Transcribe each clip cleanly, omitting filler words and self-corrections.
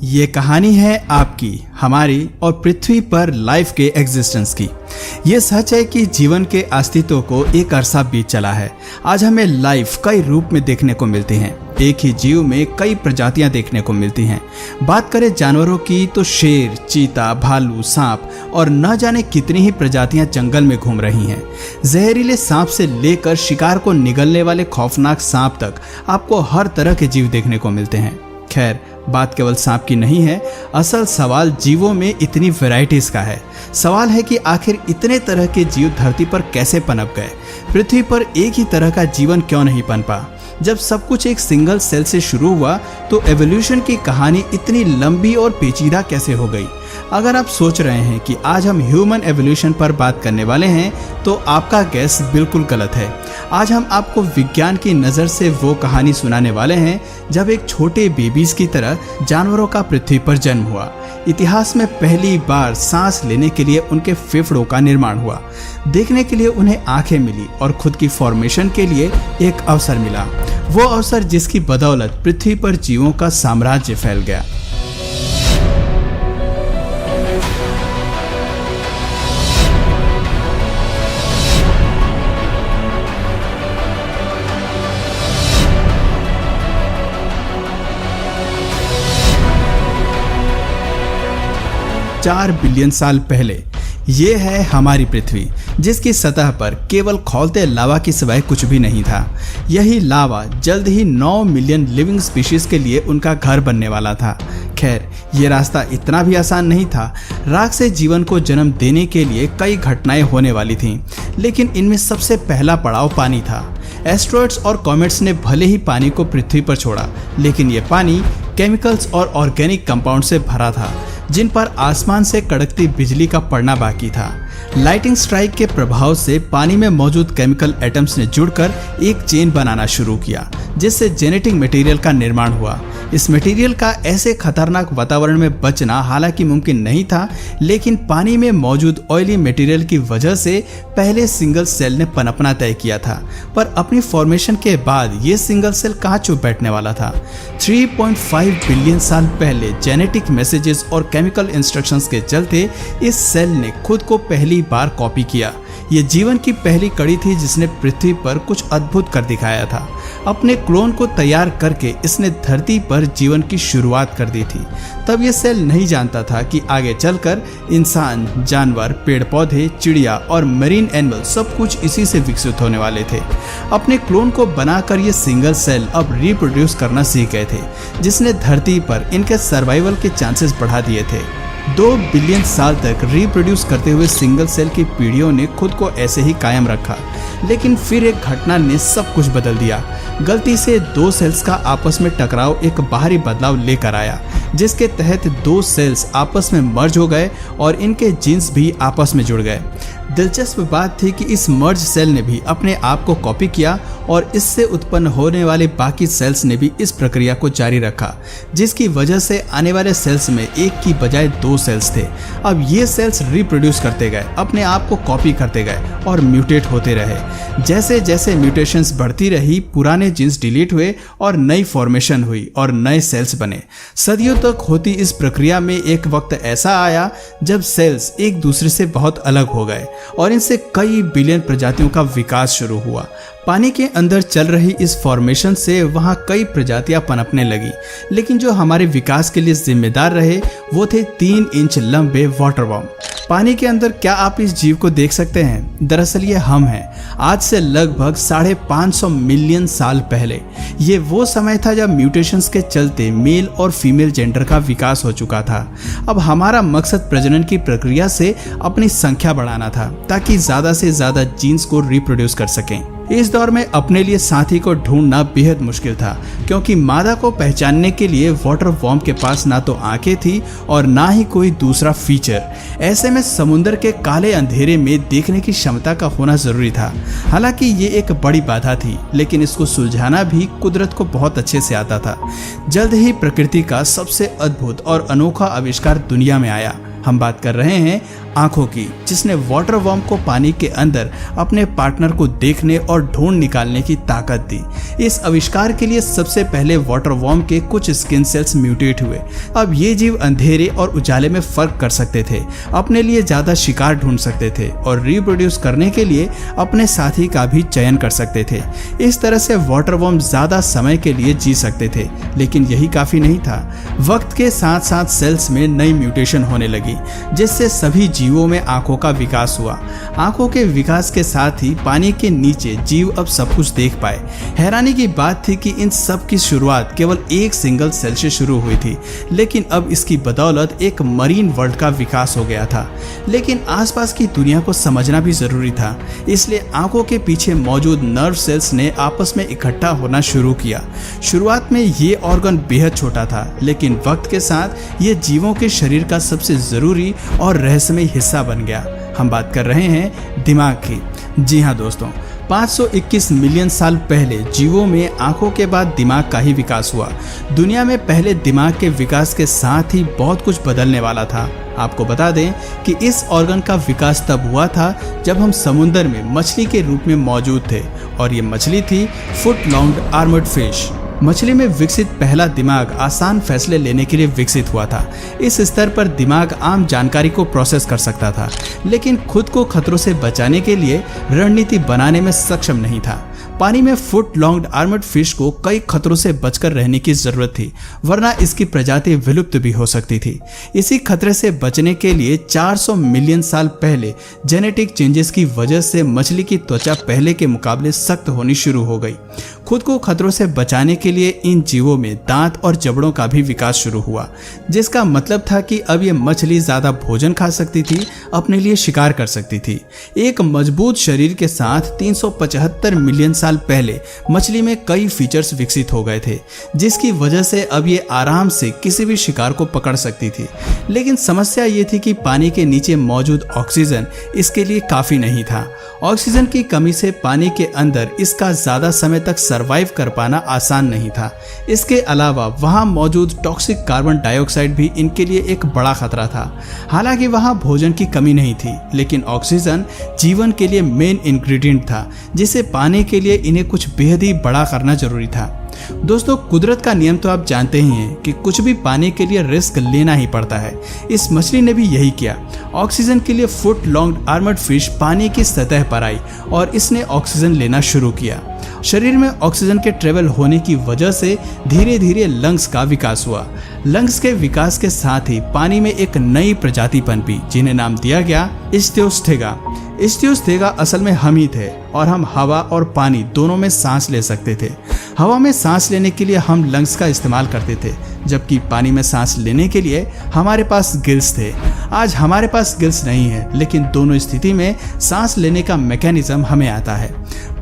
ये कहानी है आपकी, हमारी और पृथ्वी पर लाइफ के एग्जिस्टेंस की। ये सच है कि जीवन के अस्तित्व को एक अरसा बीत चला है। आज हमें लाइफ कई रूप में देखने को मिलती हैं। एक ही जीव में कई प्रजातियां देखने को मिलती हैं। बात करें जानवरों की तो शेर, चीता, भालू, सांप और न जाने कितनी ही प्रजातियां जंगल में घूम रही हैं। जहरीले सांप से लेकर शिकार को निगलने वाले खौफनाक सांप तक आपको हर तरह के जीव देखने को मिलते हैं। खैर, बात केवल सांप की नहीं है, असल सवाल जीवों में इतनी वैरायटीज का है। सवाल है कि आखिर इतने तरह के जीव धरती पर कैसे पनप गए? पृथ्वी पर एक ही तरह का जीवन क्यों नहीं पनपा? जब सब कुछ एक सिंगल सेल से शुरू हुआ तो एवोल्यूशन की कहानी इतनी लंबी और पेचीदा कैसे हो गई? अगर आप सोच रहे हैं कि आज हम ह्यूमन एवोल्यूशन पर बात करने वाले हैं तो आपका गैस बिल्कुल गलत है। आज हम आपको विज्ञान की नज़र से वो कहानी सुनाने वाले हैं जब एक छोटे बेबीज की तरह जानवरों का पृथ्वी पर जन्म हुआ। इतिहास में पहली बार सांस लेने के लिए उनके फेफड़ों का निर्माण हुआ, देखने के लिए उन्हें आंखें मिली और खुद की फॉर्मेशन के लिए एक अवसर मिला। वो अवसर जिसकी बदौलत पृथ्वी पर जीवों का साम्राज्य फैल गया। चार बिलियन साल पहले ये है हमारी पृथ्वी, जिसकी सतह पर केवल खौलते लावा के सिवाय कुछ भी नहीं था। यही लावा जल्द ही 9 मिलियन लिविंग स्पीशीज के लिए उनका घर बनने वाला था। खैर, ये रास्ता इतना भी आसान नहीं था। राख से जीवन को जन्म देने के लिए कई घटनाएं होने वाली थीं, लेकिन इनमें सबसे पहला पड़ाव पानी था। एस्ट्रॉइड्स और कॉमेट्स ने भले ही पानी को पृथ्वी पर छोड़ा, लेकिन ये पानी केमिकल्स और ऑर्गेनिक कंपाउंड से भरा था, जिन पर आसमान से कड़कती बिजली का पड़ना बाकी था। लाइटिंग स्ट्राइक के प्रभाव से पानी में मौजूद केमिकल एटम्स ने जुड़कर एक चेन बनाना शुरू किया, जिससे जेनेटिक मटेरियल का निर्माण हुआ। इस मटेरियल का ऐसे खतरनाक वातावरण में बचना हालांकि मुमकिन नहीं था, लेकिन पानी में मौजूद ऑयली मटेरियल की वजह से पहले सिंगल सेल ने पनपना तय किया था। पर अपनी फॉर्मेशन के बाद ये सिंगल सेल कहाँ चुप बैठने वाला था? 3.5 बिलियन साल पहले जेनेटिक मैसेजेस और केमिकल इंस्ट्रक्शंस के चलते इस सेल ने खुद को पहली बार कॉपी किया। ये जीवन की पहली कड़ी थी जिसने पृथ्वी पर कुछ अद्भुत कर दिखाया था। अपने क्लोन को तैयार करके इसने धरती पर जीवन की शुरुआत कर दी थी। तब ये सेल नहीं जानता था कि आगे चलकर इंसान, जानवर, पेड़ पौधे, चिड़िया और मरीन एनिमल सब कुछ इसी से विकसित होने वाले थे। अपने क्लोन को बनाकर ये सिंगल सेल अब रिप्रोड्यूस करना सीख गए थे, जिसने धरती पर इनके सर्वाइवल के चांसेस बढ़ा दिए थे। 2 बिलियन साल तक रिप्रोड्यूस करते हुए सिंगल सेल की पीढ़ियों ने खुद को ऐसे ही कायम रखा, लेकिन फिर एक घटना ने सब कुछ बदल दिया। गलती से 2 सेल्स का आपस में टकराव एक बाहरी बदलाव लेकर आया, जिसके तहत 2 सेल्स आपस में मर्ज हो गए और इनके जीन्स भी आपस में जुड़ गए। दिलचस्प बात थी कि इस मर्ज सेल ने भी अपने आप को कॉपी किया और इससे उत्पन्न होने वाले बाकी सेल्स ने भी इस प्रक्रिया को जारी रखा, जिसकी वजह से आने वाले सेल्स में एक की बजाय 2 सेल्स थे। अब ये सेल्स रिप्रोड्यूस करते गए, अपने आप को कॉपी करते गए और म्यूटेट होते रहे। जैसे जैसे म्यूटेशंस बढ़ती रही, पुराने जीन्स डिलीट हुए और नई फॉर्मेशन हुई और नए सेल्स बने। सदियों तक होती इस प्रक्रिया में एक वक्त ऐसा आया जब सेल्स एक दूसरे से बहुत अलग हो गए और इनसे कई बिलियन प्रजातियों का विकास शुरू हुआ। पानी के अंदर चल रही इस फॉर्मेशन से वहाँ कई प्रजातियां पनपने लगी, लेकिन जो हमारे विकास के लिए जिम्मेदार रहे वो थे 3 इंच लंबे वाटर वर्म। पानी के अंदर क्या आप इस जीव को देख सकते हैं? दरअसल ये हम हैं। आज से लगभग 550 मिलियन साल पहले। ये वो समय था जब म्यूटेशंस के चलते मेल और फीमेल जेंडर का विकास हो चुका था। अब हमारा मकसद प्रजनन की प्रक्रिया से अपनी संख्या बढ़ाना था, ताकि ज्यादा से ज्यादा जीन्स को रिप्रोड्यूस कर सकें। इस दौर में अपने लिए साथी को ढूंढना बेहद मुश्किल था, क्योंकि मादा को पहचानने के लिए वाटर वर्म के पास ना तो आंखें थी और ना ही कोई दूसरा फीचर। ऐसे में समुद्र के काले अंधेरे में देखने की क्षमता का होना जरूरी था। हालांकि ये एक बड़ी बाधा थी, लेकिन इसको सुलझाना भी कुदरत को बहुत अच्छे से आता था। जल्द ही प्रकृति का सबसे अद्भुत और अनोखा आविष्कार दुनिया में आया। हम बात कर रहे हैं आंखों की, जिसने वाटर वर्म को पानी के अंदर अपने पार्टनर को देखने और ढूंढ निकालने की ताकत दी। इस आविष्कार के लिए सबसे पहले वाटर वर्म के कुछ स्किन सेल्स म्यूटेट हुए। अब ये जीव अंधेरे और उजाले में फर्क कर सकते थे, अपने लिए ज्यादा शिकार ढूंढ सकते थे और रिप्रोड्यूस करने के लिए अपने साथी का भी चयन कर सकते थे। इस तरह से वाटर वर्म ज्यादा समय के लिए जी सकते थे। लेकिन यही काफी नहीं था। वक्त के साथ साथ सेल्स में नई म्यूटेशन होने लगी, जिससे सभी जीवों में आंखों का विकास हुआ। आंखों के विकास के साथ ही पानी के नीचे जीव अब सब कुछ देख पाए। हैरानी की बात थी कि इन सब की शुरुआत केवल एक सिंगल सेल से शुरू हुई थी, लेकिन अब इसकी बदौलत एक मरीन वर्ल्ड का विकास हो गया था। लेकिन आसपास की दुनिया को समझना भी जरूरी था, इसलिए आंखों के पीछे मौजूद नर्व सेल्स ने आपस में इकट्ठा होना शुरू किया। शुरुआत में ये ऑर्गन बेहद छोटा था, लेकिन वक्त के साथ ये जीवों के शरीर का सबसे जरूरी और रहस्यमय हिस्सा बन गया। हम बात कर रहे हैं दिमाग की। जी हाँ दोस्तों, 521 मिलियन साल पहले जीवों में आंखों के बाद दिमाग का ही विकास हुआ। दुनिया में पहले दिमाग के विकास के साथ ही बहुत कुछ बदलने वाला था। आपको बता दें कि इस ऑर्गन का विकास तब हुआ था जब हम समुद्र में मछली के रूप में मौजूद थे, और ये मछली थी फुट लॉन्ग आर्मर्ड फिश। मछली में विकसित पहला दिमाग आसान फैसले लेने के लिए विकसित हुआ था। इस स्तर पर दिमाग आम जानकारी को प्रोसेस कर सकता था, लेकिन खुद को खतरों से बचाने के लिए रणनीति बनाने में सक्षम नहीं था। पानी में फुट लॉन्ग आर्मर्ड फिश को कई खतरों से बचकर रहने की जरूरत थी, वरना इसकी प्रजाति विलुप्त भी हो सकती थी। इसी खतरे से बचने के लिए 400 मिलियन साल पहले जेनेटिक चेंजेस की वजह से मछली की त्वचा पहले के मुकाबले सख्त होनी शुरू हो गई। खुद को खतरों से बचाने के लिए इन जीवों में दांत और जबड़ों का भी विकास शुरू हुआ, जिसका मतलब था कि अब ये मछली ज्यादा भोजन खा सकती थी, अपने लिए शिकार कर सकती थी। एक मजबूत शरीर के साथ 375 मिलियन साल पहले मछली में कई फीचर्स विकसित हो गए थे, जिसकी वजह से अब ये आराम से किसी भी शिकार को पकड़ सकती थी। लेकिन समस्या ये थी कि पानी के नीचे मौजूद ऑक्सीजन इसके लिए काफी नहीं था। ऑक्सीजन की कमी से पानी के अंदर इसका ज्यादा समय तक सरवाइव कर पाना आसान नहीं था। इसके अलावा वहां मौजूद टॉक्सिक कार्बन डाइऑक्साइड भी इनके लिए एक बड़ा खतरा था। हालांकि वहां भोजन की कमी नहीं थी, लेकिन ऑक्सीजन जीवन के लिए मेन इंग्रेडिएंट था, जिसे पाने के लिए इन्हें कुछ बेहद ही बड़ा करना जरूरी था। दोस्तों, कुदरत का नियम तो आप जानते ही हैं कि कुछ भी पाने के लिए रिस्क लेना ही पड़ता है। इस मछली ने भी यही किया। ऑक्सीजन के लिए फुट लॉन्ग आर्मर्ड फिश पानी की सतह पर आई और इसने ऑक्सीजन लेना शुरू किया। शरीर में ऑक्सीजन के ट्रेवल होने की वजह से धीरे धीरे लंग्स का विकास हुआ। लंग्स के विकास के साथ ही पानी में एक नई प्रजाति पनपी, जिन्हें नाम दिया गया इस्थियोस्थेगा। इस्थियोस्थेगा असल में हम ही थे, और हम हवा और पानी दोनों में सांस ले सकते थे। हवा में सांस लेने के लिए हम लंग्स का इस्तेमाल करते थे, जबकि पानी में सांस लेने के लिए हमारे पास गिल्स थे। आज हमारे पास गिल्स नहीं है, लेकिन दोनों स्थिति में सांस लेने का मैकेनिज्म हमें आता है।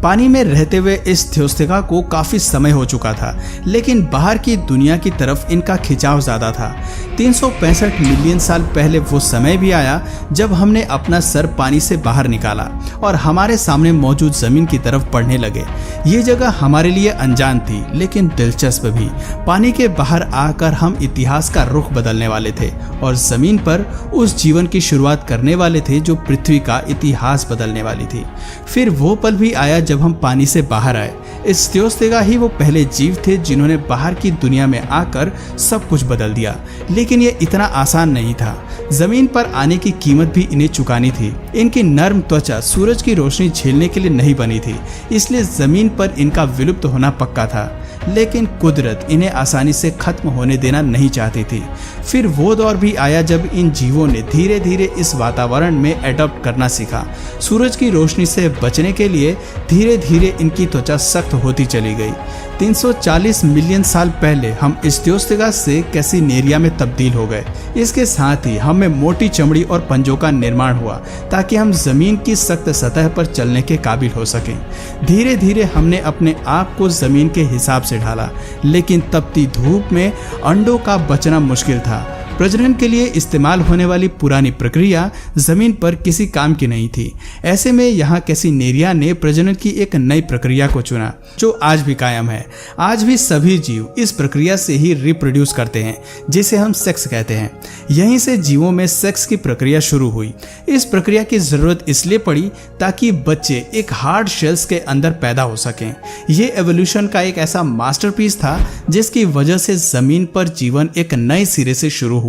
पानी में रहते हुए इस इस्थियोस्थेगा को काफी समय हो चुका था, लेकिन बाहर की दुनिया की तरफ इनका खिंचाव ज्यादा था। 365 मिलियन साल पहले वो समय भी आया जब हमने अपना सर पानी से बाहर निकाला और हमारे सामने मौजूद जमीन की तरफ बढ़ने लगे। ये जगह हमारे लिए अनजान थी, लेकिन दिलचस्प भी। पानी के बाहर आकर हम इतिहास का रुख बदलने वाले थे और जमीन पर उस जीवन की शुरुआत करने वाले थे जो पृथ्वी का इतिहास बदलने वाली थी। फिर वो पल भी आया जब हम पानी से बाहर आए। इस्थियोस्थेगा ही वो पहले जीव थे जिन्होंने बाहर की दुनिया में आकर सब कुछ बदल दिया। लेकिन ये इतना आसान नहीं था। जमीन पर आने की कीमत भी इन्हें चुकानी थी। इनकी नर्म त्वचा सूरज की रोशनी झेलने के लिए नहीं बनी थी, इसलिए जमीन पर इनका विलुप्त होना पक्का था। लेकिन कुदरत इन्हें आसानी से खत्म होने देना नहीं चाहती थी। फिर वो दौर भी आया जब इन जीवों ने धीरे धीरे इस वातावरण में एडॉप्ट करना सीखा। सूरज की रोशनी से बचने के लिए धीरे धीरे इनकी त्वचा सख्त होती चली गई। 340 मिलियन साल पहले हम इस्थियोस्थेगा से कैसिनेरिया में तब्दील हो गए। इसके साथ ही हमें मोटी चमड़ी और पंजों का निर्माण हुआ ताकि हम जमीन की सख्त सतह पर चलने के काबिल हो सकें। धीरे धीरे हमने अपने आप को जमीन के हिसाब से ढाला, लेकिन तपती धूप में अंडों का बचना मुश्किल था। प्रजनन के लिए इस्तेमाल होने वाली पुरानी प्रक्रिया जमीन पर किसी काम की नहीं थी। ऐसे में यहाँ कैसिनेरिया ने प्रजनन की एक नई प्रक्रिया को चुना जो आज भी कायम है। आज भी सभी जीव इस प्रक्रिया से ही रिप्रोड्यूस करते हैं, जिसे हम सेक्स कहते हैं। यहीं से जीवों में सेक्स की प्रक्रिया शुरू हुई। इस प्रक्रिया की जरूरत इसलिए पड़ी ताकि बच्चे एक हार्ड शेल्स के अंदर पैदा हो सकें। ये एवोल्यूशन का एक ऐसा मास्टरपीस था जिसकी वजह से जमीन पर जीवन एक नए सिरे से शुरू हुआ।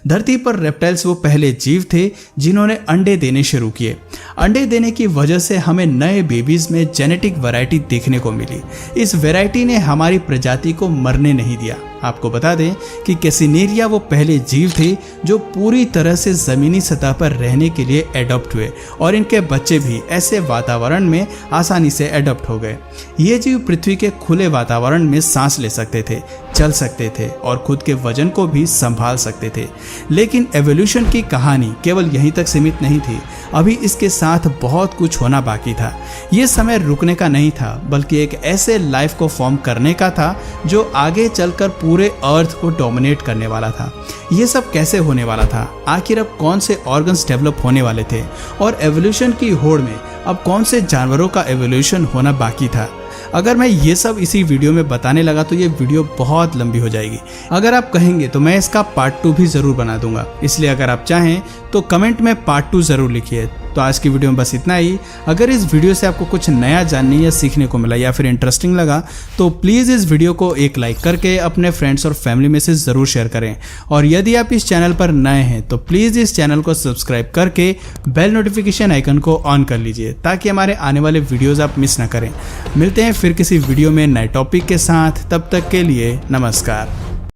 धरती पर रेप्टाइल्स वो पहले जीव थे जिन्होंने अंडे देने शुरू किए। अंडे देने की वजह से हमें नए बेबीज में जेनेटिक वैरायटी देखने को मिली। इस वैरायटी ने हमारी प्रजाति को मरने नहीं दिया। आपको बता दें कि कैसिनेरिया वो पहले जीव थे जो पूरी तरह से जमीनी सतह पर रहने के लिए एडॉप्ट हुए और इनके बच्चे भी ऐसे वातावरण में आसानी से एडॉप्ट हो गए। ये जीव पृथ्वी के खुले वातावरण में सांस ले सकते थे, चल सकते थे और खुद के वजन को भी संभाल सकते थे। लेकिन एवोल्यूशन की कहानी केवल यहीं तक सीमित नहीं थी। अभी इसके साथ बहुत कुछ होना बाकी था। ये समय रुकने का नहीं था, बल्कि एक ऐसे लाइफ को फॉर्म करने का था जो आगे चलकर पूरे अर्थ को डोमिनेट करने वाला था। ये सब कैसे होने वाला था? आखिर अब कौन से ऑर्गन्स डेवलप होने वाले थे? और एवोल्यूशन की होड़ में अब कौन से जानवरों का एवोल्यूशन होना बाकी था? अगर मैं ये सब इसी वीडियो में बताने लगा तो ये वीडियो बहुत लंबी हो जाएगी। अगर आप कहेंगे तो मैं इसका पार्ट 2 भी ज़रूर बना दूंगा। इसलिए अगर आप चाहें तो कमेंट में पार्ट 2 ज़रूर लिखिए। तो आज की वीडियो में बस इतना ही। अगर इस वीडियो से आपको कुछ नया जानने या सीखने को मिला या फिर इंटरेस्टिंग लगा तो प्लीज़ इस वीडियो को एक लाइक करके अपने फ्रेंड्स और फैमिली में से ज़रूर शेयर करें। और यदि आप इस चैनल पर नए हैं तो प्लीज़ इस चैनल को सब्सक्राइब करके बेल नोटिफिकेशन आइकन को ऑन कर लीजिए ताकि हमारे आने वाले वीडियोज़ आप मिस ना करें। मिलते हैं फिर किसी वीडियो में नए टॉपिक के साथ। तब तक के लिए नमस्कार।